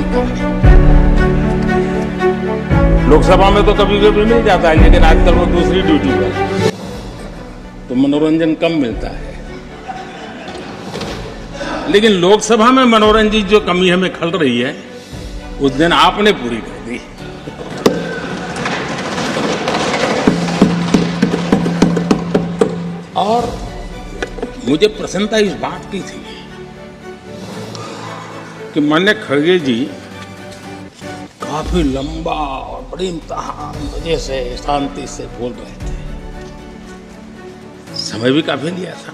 मिलता है। लोकसभा में तो कभी कभी मिल जाता है, लेकिन आजकल वो दूसरी ड्यूटी पर, तो मनोरंजन कम मिलता है। लेकिन लोकसभा में मनोरंजन की जो कमी हमें खल रही है, उस दिन आपने पूरी कर दी। और मुझे प्रसन्नता इस बात की थी कि माननीय खड़गे जी काफी लंबा और बड़ी इम्तिहान मजे से शांति से बोल रहे थे। समय भी काफी लिया था।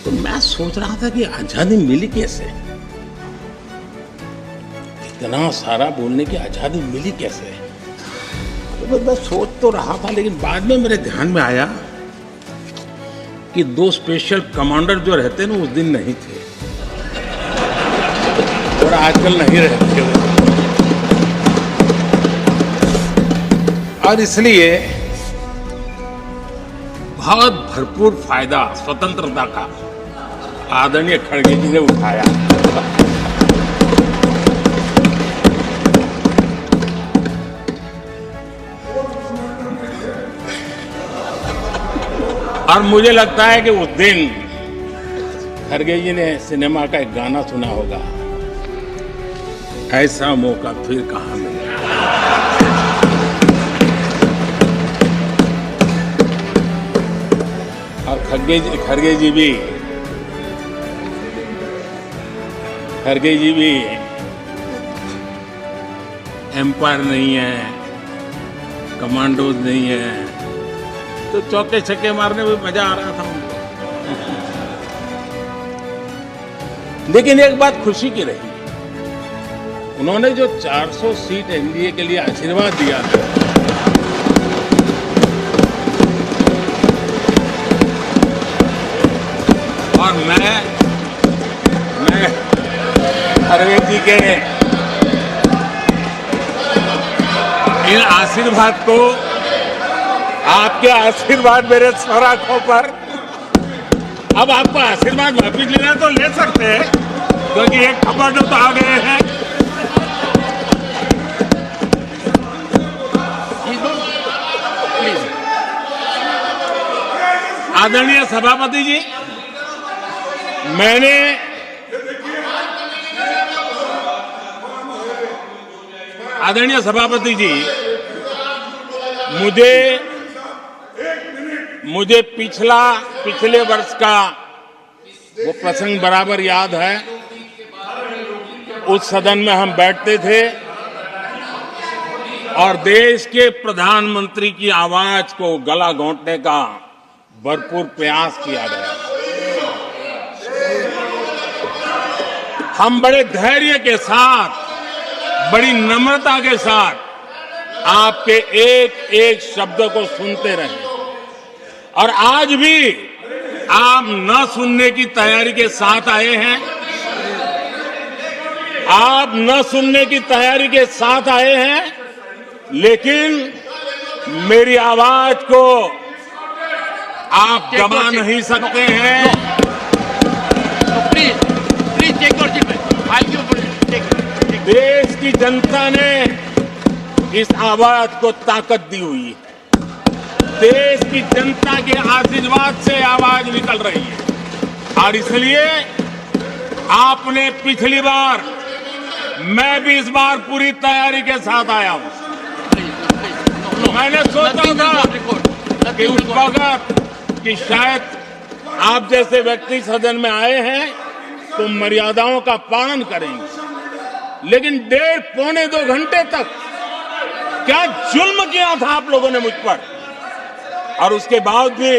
तो मैं सोच रहा था कि आजादी मिली कैसे, इतना सारा बोलने की आजादी मिली कैसे। तो मैं सोच तो रहा था, लेकिन बाद में मेरे ध्यान में आया कि 2 स्पेशल कमांडर जो रहते ना, उस दिन नहीं थे और आजकल नहीं रहते हुए, और इसलिए बहुत भरपूर फायदा स्वतंत्रता का आदरणीय खड़गे जी ने उठाया। और मुझे लगता है कि उस दिन खड़गे जी ने सिनेमा का एक गाना सुना होगा, ऐसा मौका फिर कहां मिलेगा। और खड़गे जी भी एम्पायर नहीं है, कमांडोज नहीं है, तो चौके छक्के मारने में मजा आ रहा था उनको। लेकिन एक बात खुशी की रही, उन्होंने जो 400 सीट एनडीए के लिए आशीर्वाद दिया था, और मैं खड़गे जी के इन आशीर्वाद को, आपके आशीर्वाद मेरे सर आंखों पर, अब आपको आशीर्वाद वापिस लेना तो ले सकते हैं, क्योंकि एक खबर तो आ गए हैं। आदरणीय सभापति जी, आदरणीय सभापति जी, मुझे पिछले वर्ष का वो प्रसंग बराबर याद है। उस सदन में हम बैठते थे और देश के प्रधानमंत्री की आवाज को गला घोंटने का भरपूर प्रयास किया गया। हम बड़े धैर्य के साथ, बड़ी नम्रता के साथ आपके एक एक शब्द को सुनते रहे, और आज भी आप न सुनने की तैयारी के साथ आए हैं। आप न सुनने की तैयारी के साथ आए हैं, लेकिन मेरी आवाज को आप दबा नहीं सकते हैं। देश की जनता ने इस आवाज को ताकत दी हुई है। देश की जनता के आशीर्वाद से आवाज निकल रही है, और इसलिए आपने पिछली बार, मैं भी इस बार पूरी तैयारी के साथ आया हूं। मैंने सोचा था कि उस वक्त कि शायद आप जैसे व्यक्ति सदन में आए हैं तो मर्यादाओं का पालन करेंगे, लेकिन 1.5-2 घंटे तक क्या जुल्म किया था आप लोगों ने मुझ पर, और उसके बाद भी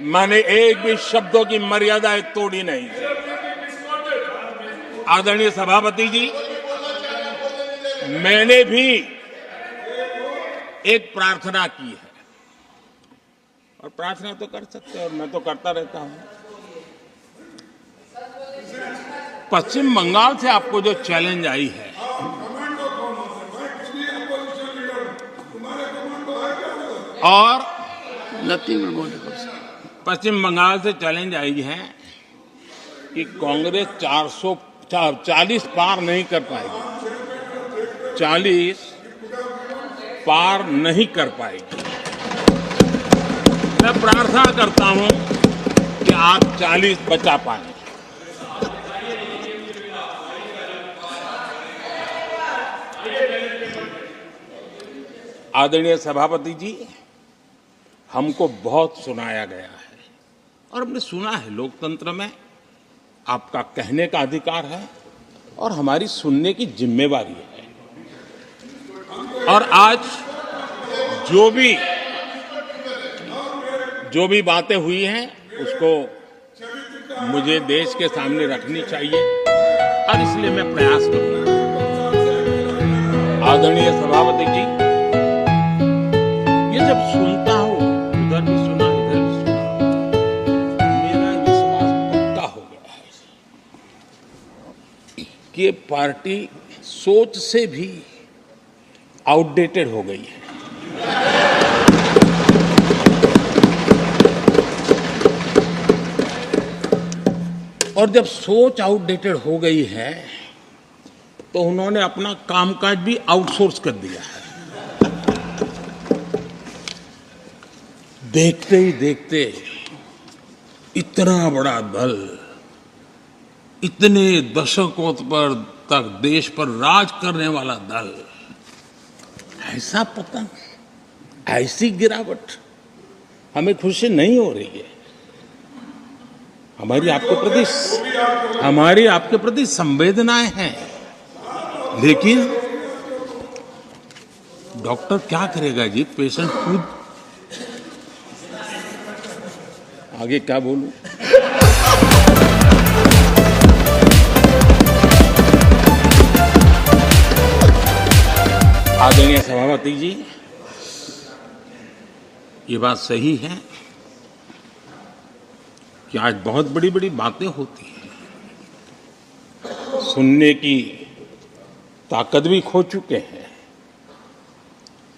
मैंने एक भी शब्दों की मर्यादाएं तोड़ी नहीं थी। आदरणीय सभापति जी, मैंने भी एक प्रार्थना की है, और प्रार्थना तो कर सकते हैं, और मैं तो करता रहता हूं। पश्चिम बंगाल से आपको जो चैलेंज आई है, और पश्चिम बंगाल से चैलेंज आई है कि कांग्रेस 440 पार नहीं कर पाएगी, 40 पार नहीं कर पाएगी। मैं प्रार्थना करता हूं कि आप 40 बचा पाएं। आदरणीय सभापति जी, हमको बहुत सुनाया गया है और हमने सुना है। लोकतंत्र में आपका कहने का अधिकार है और हमारी सुनने की जिम्मेवारी है। और आज जो भी बातें हुई हैं उसको मुझे देश के सामने रखनी चाहिए और इसलिए मैं प्रयास करूंगा। आदरणीय सभापति जी, ये जब सुनता हूं, उधर भी सुना इधर भी सुना, मेरा विश्वास पक्का हो गया है कि ये पार्टी सोच से भी आउटडेटेड हो गई है। और जब सोच आउटडेटेड हो गई है तो उन्होंने अपना कामकाज भी आउटसोर्स कर दिया है। देखते ही देखते इतना बड़ा दल, इतने दशकों पर तक देश पर राज करने वाला दल, ऐसा पतन, ऐसी गिरावट हमें खुशी नहीं हो रही है। हमारी आपके प्रति संवेदनाएं हैं, लेकिन डॉक्टर क्या करेगा जी? पेशेंट खुद। आगे क्या बोलूं? आदरणीय सभापति जी, ये बात सही है कि आज बहुत बड़ी बड़ी बातें होती हैं, सुनने की ताकत भी खो चुके हैं।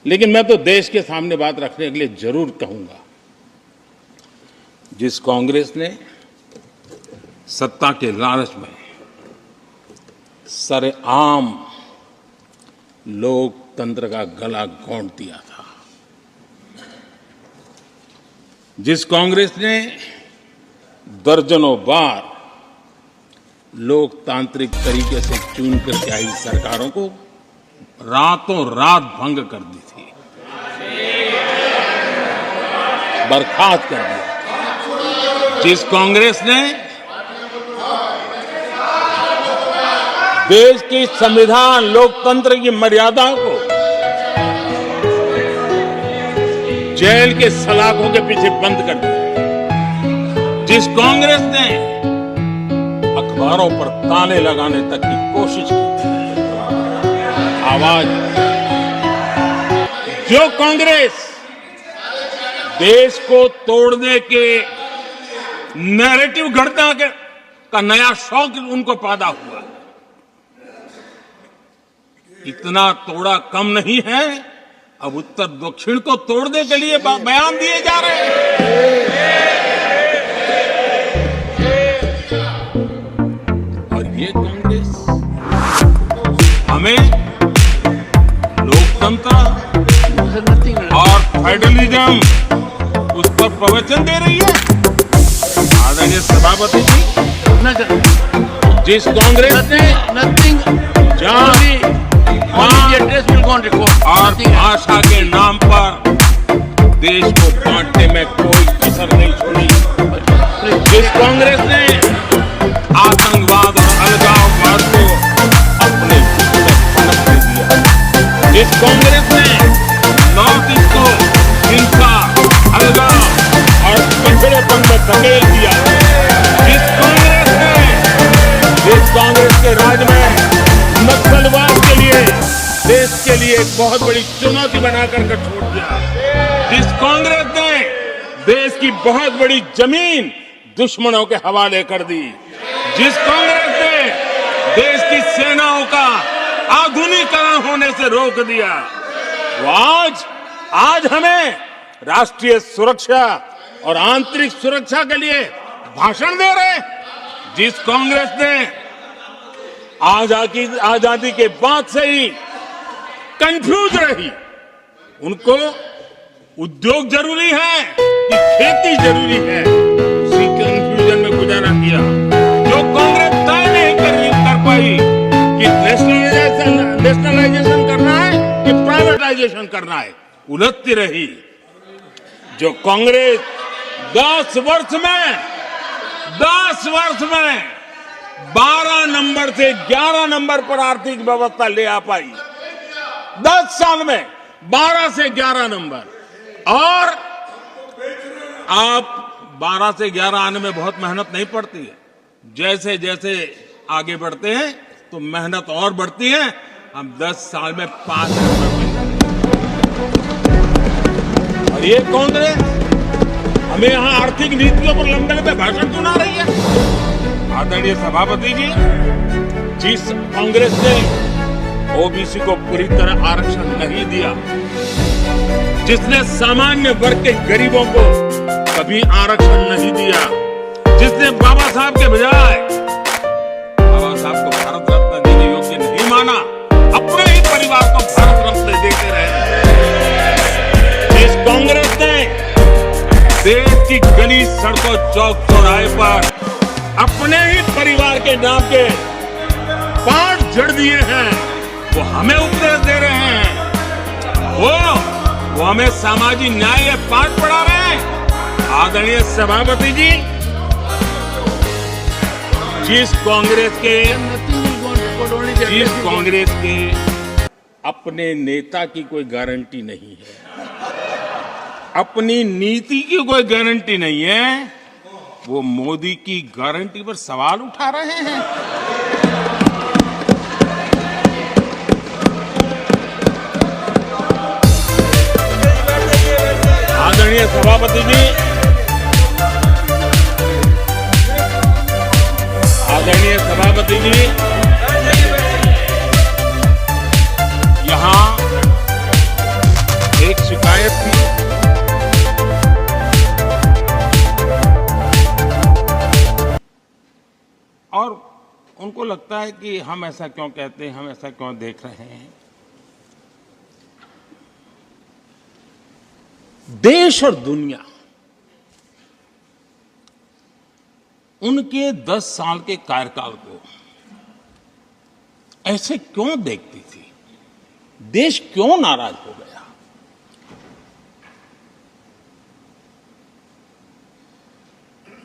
लेकिन मैं तो देश के सामने बात रखने के लिए जरूर कहूंगा, जिस कांग्रेस ने सत्ता के लालच में सरेआम लोकतंत्र का गला घोंट दिया था, जिस कांग्रेस ने दर्जनों बार लोकतांत्रिक तरीके से चुन करके आई सरकारों को रातों रात भंग कर दी थी, बर्खास्त कर दिया, जिस कांग्रेस ने देश की संविधान लोकतंत्र की मर्यादा को जेल के सलाखों के पीछे बंद कर दिया, जिस कांग्रेस ने अखबारों पर ताले लगाने तक की कोशिश की, आवाज, जो कांग्रेस देश को तोड़ने के नैरेटिव घड़ना का नया शौक उनको पैदा हुआ, इतना तोड़ा कम नहीं है, अब उत्तर दक्षिण को तोड़ने के लिए बयान दिए जा रहे हैं। और ये कांग्रेस हमें लोकतंत्र और फेडरलिज्म उस पर प्रवचन दे रही है। आदरणीय सभापति जी, जिस कांग्रेस ने और भाषा के नाम पर देश को बांटने में कोई कसर नहीं छोड़ी, जिस कांग्रेस ने आतंकवाद और अलगाववाद को अपने पनपने दिया, जिस कांग्रेस ने नॉर्थ ईस्ट को हिंसा, अलगाव और पिछड़ेपन में धकेल दिया, जिस कांग्रेस के राज में नक्सलवाद के लिए देश के लिए एक बहुत बड़ी चुनौती बनाकर छोड़ दिया, जिस कांग्रेस ने देश की बहुत बड़ी जमीन दुश्मनों के हवाले कर दी, जिस कांग्रेस ने देश की सेनाओं का आधुनिकीकरण होने से रोक दिया, वो आज हमें राष्ट्रीय सुरक्षा और आंतरिक सुरक्षा के लिए भाषण दे रहे हैं। जिस कांग्रेस ने आजादी के बाद से ही कंफ्यूज रही, उनको उद्योग जरूरी है कि खेती जरूरी है, उसी कंफ्यूजन में गुजारा किया। जो कांग्रेस तय नहीं कर पाई कि नेशनलाइजेशन करना है कि प्राइवेटाइजेशन करना है, उलझती रही। जो कांग्रेस 10 वर्ष में 12 नंबर से 11 नंबर पर आर्थिक व्यवस्था ले आ पाई, 10 साल में 12 से 11 नंबर। और आप 12 से 11 आने में बहुत मेहनत नहीं पड़ती है, जैसे जैसे आगे बढ़ते हैं तो मेहनत और बढ़ती है। हम 10 साल में 5 नंबर पे, और ये कांग्रेस हमें यहां आर्थिक नीतियों पर लंबे लंबे भाषण सुना रही है। आदरणीय सभापति जी, जिस कांग्रेस ने ओबीसी को पूरी तरह आरक्षण नहीं दिया, जिसने सामान्य वर्ग के गरीबों को कभी आरक्षण नहीं दिया, जिसने बाबा साहब के बजाय बाबा साहब को भारत रत्न देने योग्य नहीं माना, अपने ही परिवार को भारत रत्न देते रहे, जिस कांग्रेस ने देश की गली सड़कों चौक चौराहे पर अपने ही परिवार के नाम के पाठ जड़ दिए हैं, वो हमें उपदेश दे रहे हैं, वो हमें सामाजिक न्याय पाठ पढ़ा रहे हैं। आदरणीय सभापति जी, जिस कांग्रेस के अपने नेता की कोई गारंटी नहीं है, अपनी नीति की कोई गारंटी नहीं है, वो मोदी की गारंटी पर सवाल उठा रहे हैं। आदरणीय सभापति जी, यहां एक शिकायत थी, और उनको लगता है कि हम ऐसा क्यों कहते हैं, हम ऐसा क्यों देख रहे हैं। देश और दुनिया उनके 10 साल के कार्यकाल को ऐसे क्यों देखती थी, देश क्यों नाराज हो गया।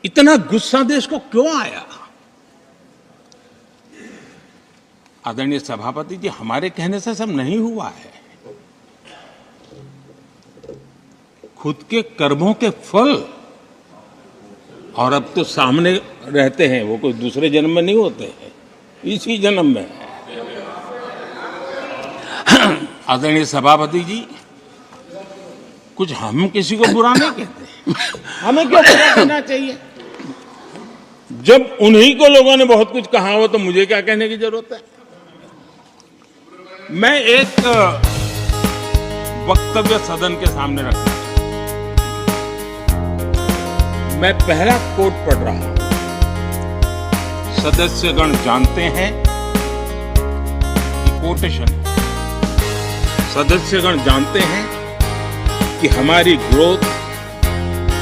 इतना गुस्सा देश को क्यों आया। आदरणीय सभापति जी, हमारे कहने से सब नहीं हुआ है, खुद के कर्मों के फल और अब तो सामने रहते हैं, वो कोई दूसरे जन्म में नहीं होते हैं, इसी जन्म में। आदरणीय सभापति जी, कुछ हम किसी को बुरा नहीं कहते, हमें क्यों बुरा कहना चाहिए। जब उन्हीं को लोगों ने बहुत कुछ कहा हो तो मुझे क्या कहने की जरूरत है। मैं एक वक्तव्य सदन के सामने रखता हूं। मैं पहला कोट पढ़ रहा हूं। सदस्यगण जानते हैं कि कोटेशन, सदस्यगण जानते हैं कि हमारी ग्रोथ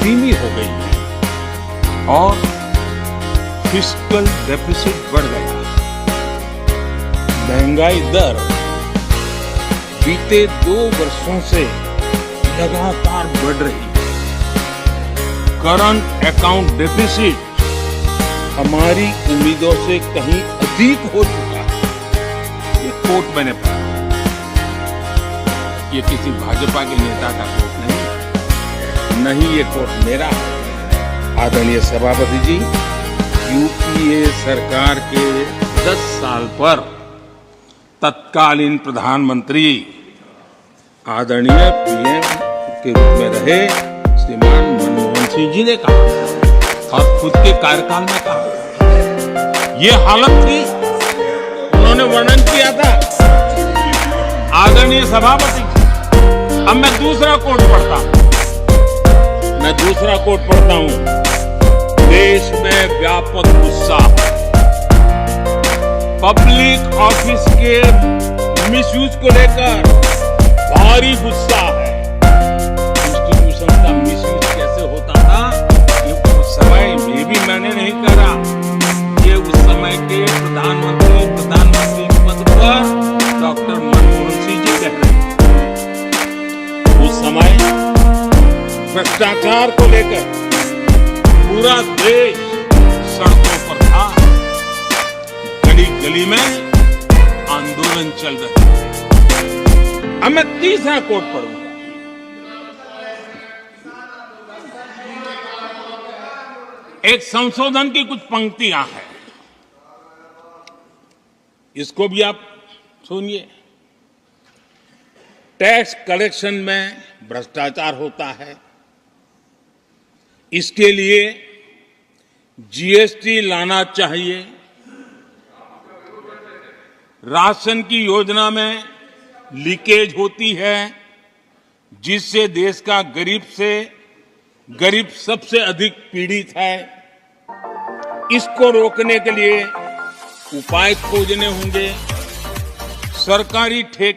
धीमी हो गई है और फिस्कल डेफिसिट बढ़ गया। महंगाई दर बीते 2 वर्षों से लगातार बढ़ रही है। करंट अकाउंट डेफिसिट हमारी उम्मीदों से कहीं अधिक हो चुका है। ये कोट मैंने पढ़ा, ये किसी भाजपा के नेता का कोट नहीं, ये कोट मेरा है। आदरणीय सभापति जी, यूपीए सरकार के 10 साल पर तत्कालीन प्रधानमंत्री आदरणीय पीएम के रूप में रहे श्रीमान मनमोहन सिंह जी ने कहा और खुद के कार्यकाल में कहा, ये हालत थी, उन्होंने वर्णन किया था। आदरणीय सभापति जी, अब मैं दूसरा कोट पढ़ता हूं। देश में व्यापक गुस्सा पब्लिक ऑफिस के मिसयूज को लेकर भारी गुस्सा है। इंस्टीट्यूशन का मिसयूज कैसे होता था ये उस समय में भी मैंने नहीं करा। ये उस समय के प्रधानमंत्री पद पर डॉक्टर मनमोहन सिंह जी कह रहे थे। उस समय भ्रष्टाचार को लेकर पूरा देश सड़कों पर था, गली गली में आंदोलन चल रहे थे। अब मैं तीसरा कोट पढ़ूंगा। एक संशोधन की कुछ पंक्तियां हैं, इसको भी आप सुनिए। टैक्स कलेक्शन में भ्रष्टाचार होता है, इसके लिए जीएसटी लाना चाहिए। राशन की योजना में लीकेज होती है, जिससे देश का गरीब सबसे अधिक पीड़ित है। इसको रोकने के लिए उपाय खोजने होंगे। सरकारी ठेके